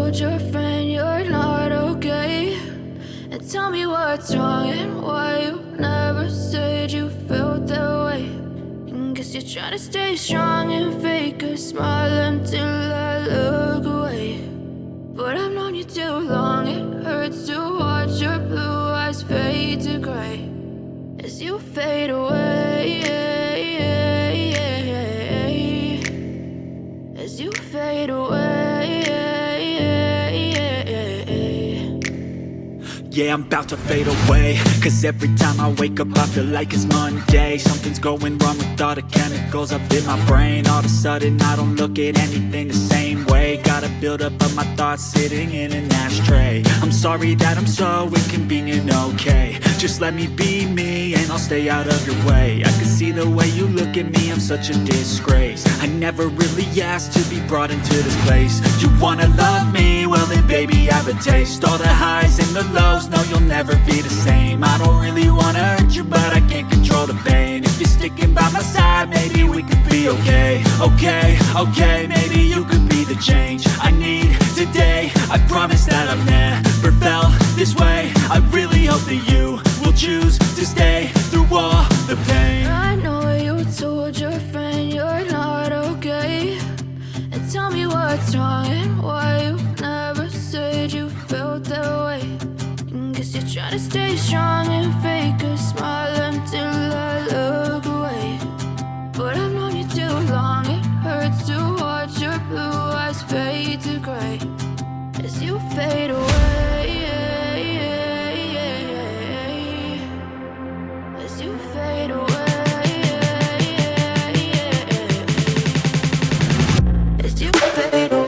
told your friend you're not okay? And tell me what's wrong and why you never said you felt that way. And guess you're trying to stay strong and fake a smile until I look away. But I've known you too long, it hurts to watch your blue eyes fade to gray as you fade away, as you fade away. Yeah, I'm about to fade away, cause every time I wake up I feel like it's Monday. Something's going wrong with all the chemicals up in my brain. All of a sudden I don't look at anything the same way. Gotta build up of my thoughts sitting in an ashtray. I'm sorry that I'm so inconvenient, okay? Just let me be me and I'll stay out of your way. I can see the way you look at me, I'm such a disgrace. I never really asked to be brought into this place. You wanna love me? Well then baby have a taste. All the highs and the lows, no you'll never be the same. I don't really wanna hurt you but I can't control the pain. If you're sticking by my side maybe we could be okay. Okay, maybe you could be the change I need today. I promise that I've never felt this way. I really hope that you will choose to stay through all the pain. I know you told your friend you're not okay. And tell me what's wrong and why you never said you felt that way. And guess you're trying to stay strong and fake a smile until I look away. But I've known you too long, it hurts to watch your blue eyes fade to gray as you fade away, as you fade away, as you fade away.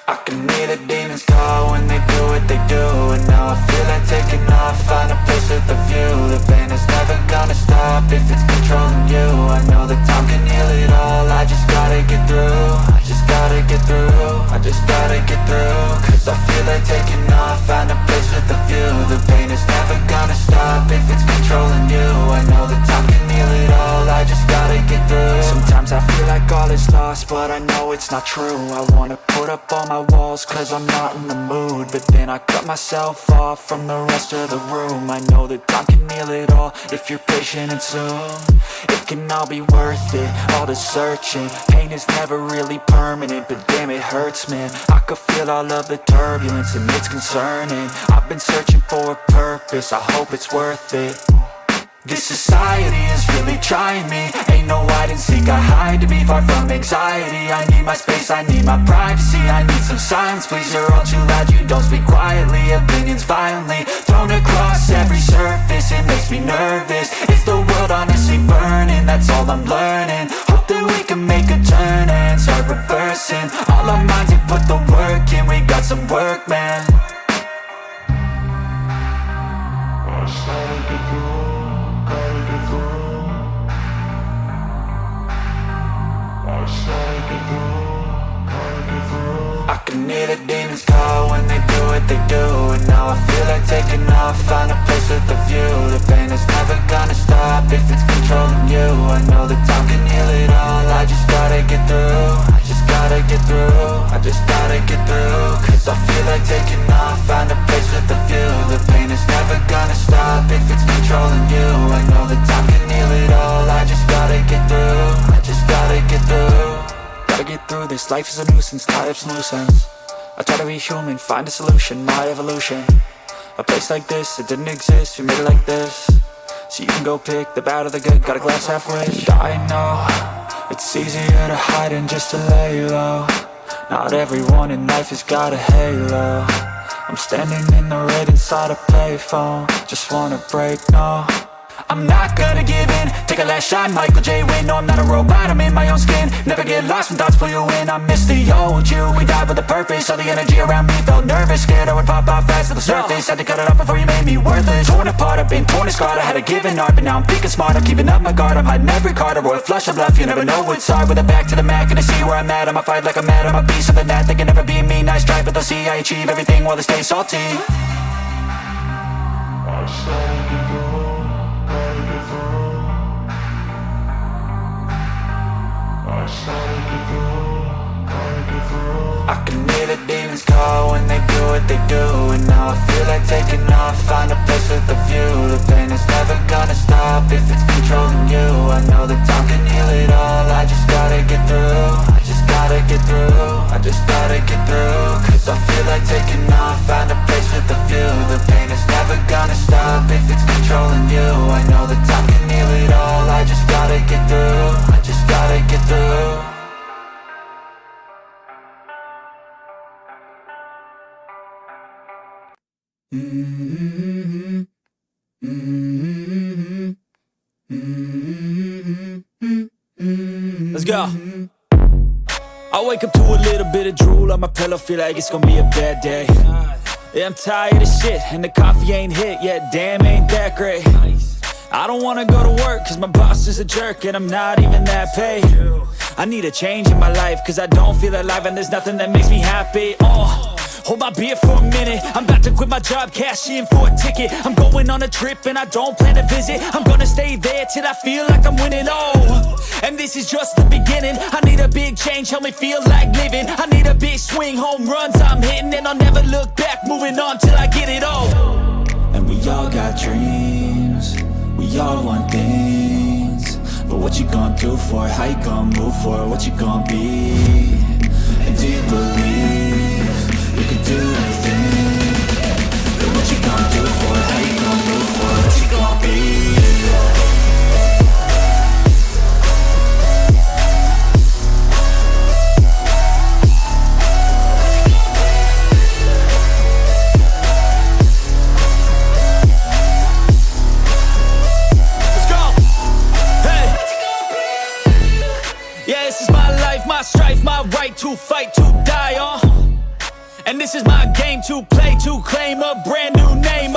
I can hear the demons call when they do what they do. And now I feel like taking off, find a place with a view. The pain is never gonna stop if it's controlling you. I know that time can heal it all, I just gotta get through. I just gotta get through, I just gotta get through. Cause I feel like taking off, find a place with a view. The pain is never gonna stop if it's controlling you. I know that time can heal it all, I just gotta get through. Sometimes I feel like all is lost, but I know know it's not true. I wanna put up all my walls cause I'm not in the mood, but then I cut myself off from the rest of the room. I know that time can heal it all if you're patient and soon it can all be worth it, all the searching. Pain is never really permanent, but damn it hurts, man. I could feel all of the turbulence and it's concerning. I've been searching for a purpose, I hope it's worth it. This society is really trying me. Ain't no hide and seek, I hide to be far from anxiety. I need my space, I need my privacy, I need some silence, please. You're all too loud, you don't speak quietly. Opinions violently thrown across every surface, it makes me nervous. Is the world honestly burning? That's all I'm learning. Hope that we can make a turn and start reversing all our minds and put the work in. We got some work, man. I can hear the demons call when they do what they do, and now I feel like taking off, find a place with a view. The pain is never gonna stop if it's controlling you. I know that time can heal it all, I just gotta get through. I just gotta get through, I just gotta get through. Cause I feel like taking off, find a place with a view. The pain is never gonna stop if it's controlling you. I know that time can heal it all, I just gotta get through. I just gotta get through. Gotta get through this, life is a nuisance, tie up some loose ends. I try to be human, find a solution, my evolution. A place like this, it didn't exist, we made it like this. So you can go pick the bad or the good, got a glass half wish. I know, it's easier to hide than just to lay low. Not everyone in life has got a halo. I'm standing in the red inside a payphone, just wanna break, no. I'm not gonna give in, take a last shot, Michael J. Win. No, I'm not a robot, I'm in my own skin. Never get lost when thoughts pull you in. I miss the old you, we died with a purpose. All the energy around me felt nervous, scared I would pop out fast to the surface. Had to cut it off before you made me worthless. Torn apart, I've been torn and scarred. I had a given art, but now I'm thinking smart. I'm keeping up my guard, I'm hiding every card. A royal flush of bluff, you never know what's hard. With a back to the mat, gonna see where I'm at. I'ma fight like I'm mad, I'm a beast of the net. They can never be me, nice try, but they'll see I achieve everything while they stay salty. I started to go. I can hear the demons call when they do what they do, and now I feel like taking off, find a place with a view. The pain is never gonna stop if it's controlling you. I know that time can heal it all, I just gotta get through. I just gotta get through, I just gotta get through. Cause I feel like taking off, find a place with a view. The pain is never gonna stop if it's controlling you. I know that time can heal it all, I just gotta get through. I just gotta get through. Let's go. I wake up to a little bit of drool on my pillow, feel like it's gonna be a bad day. Yeah, I'm tired of shit, and the coffee ain't hit yet, damn, ain't that great. I don't wanna go to work, cause my boss is a jerk, and I'm not even that paid. I need a change in my life, cause I don't feel alive, and there's nothing that makes me happy. Hold my beer for a minute, I'm about to quit my job, cash in for a ticket. I'm going on a trip and I don't plan to visit. I'm gonna stay there till I feel like I'm winning, and this is just the beginning. I need a big change, help me feel like living. I need a big swing, home runs I'm hitting, and I'll never look back, moving on till I get it all. And we all got dreams, we all want things, but what you gonna do for it? How you gonna move for it? What you gonna be? And do you believe you can do anything? But what you gonna do for it? How you gonna move for it? What you gonna be? My strife, my right to fight, to die on. And this is my game to play, to claim a brand new name,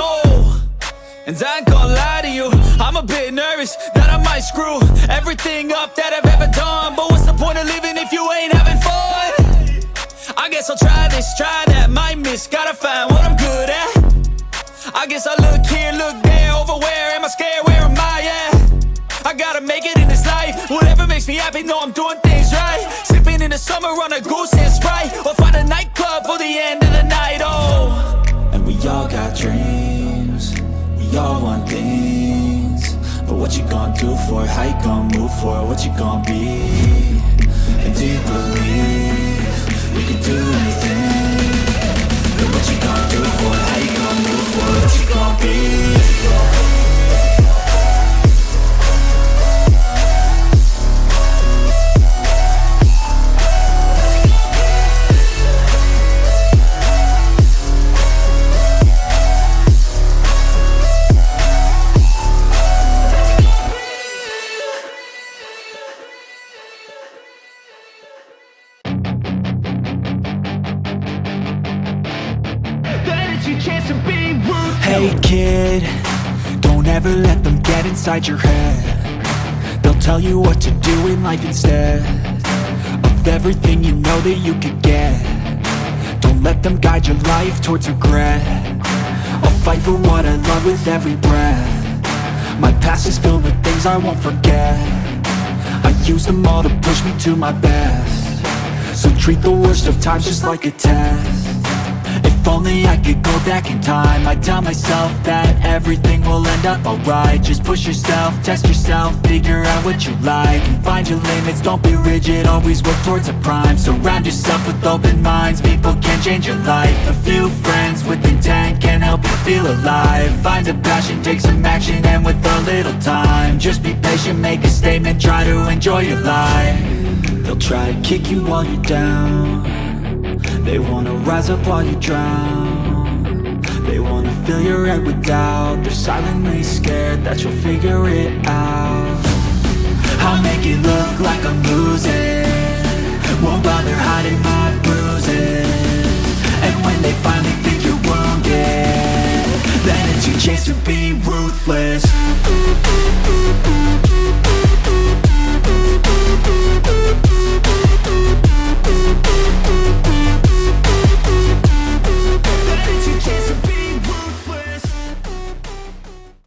And I ain't gonna lie to you, I'm a bit nervous that I might screw everything up that I've ever done. But what's the point of living if you ain't having fun? I guess I'll try this, try that, might miss, gotta find what I'm good at. I guess I look here, look there, over where am I scared, where am I at? I gotta make it in this life, whatever makes me happy, know I'm doing things right. Sipping in the summer on a goose and Sprite, or find a nightclub for the end of the night, oh. And we all got dreams, we all want things, but what you gonna do for it? How you gonna move for it? What you gonna be? And do you believe we can do anything? But what you gonna do for it? How you gonna move for it? What you gonna be? Hey kid, don't ever let them get inside your head. They'll tell you what to do in life instead of everything you know that you could get. Don't let them guide your life towards regret. I'll fight for what I love with every breath. My past is filled with things I won't forget. I use them all to push me to my best. So treat the worst of times just like a test. If only I could go back in time, I'd tell myself that everything will end up alright. Just push yourself, test yourself, figure out what you like, and find your limits, don't be rigid, always work towards a prime. Surround yourself with open minds, people can change your life. A few friends with intent can help you feel alive. Find a passion, take some action, and with a little time, just be patient, make a statement, try to enjoy your life. They'll try to kick you while you're down, they wanna rise up while you drown. They wanna fill your head with doubt. They're silently scared that you'll figure it out. I'll make it look like I'm losing, won't bother hiding my bruises. And when they finally think you're wounded, then it's your chance to be ruthless.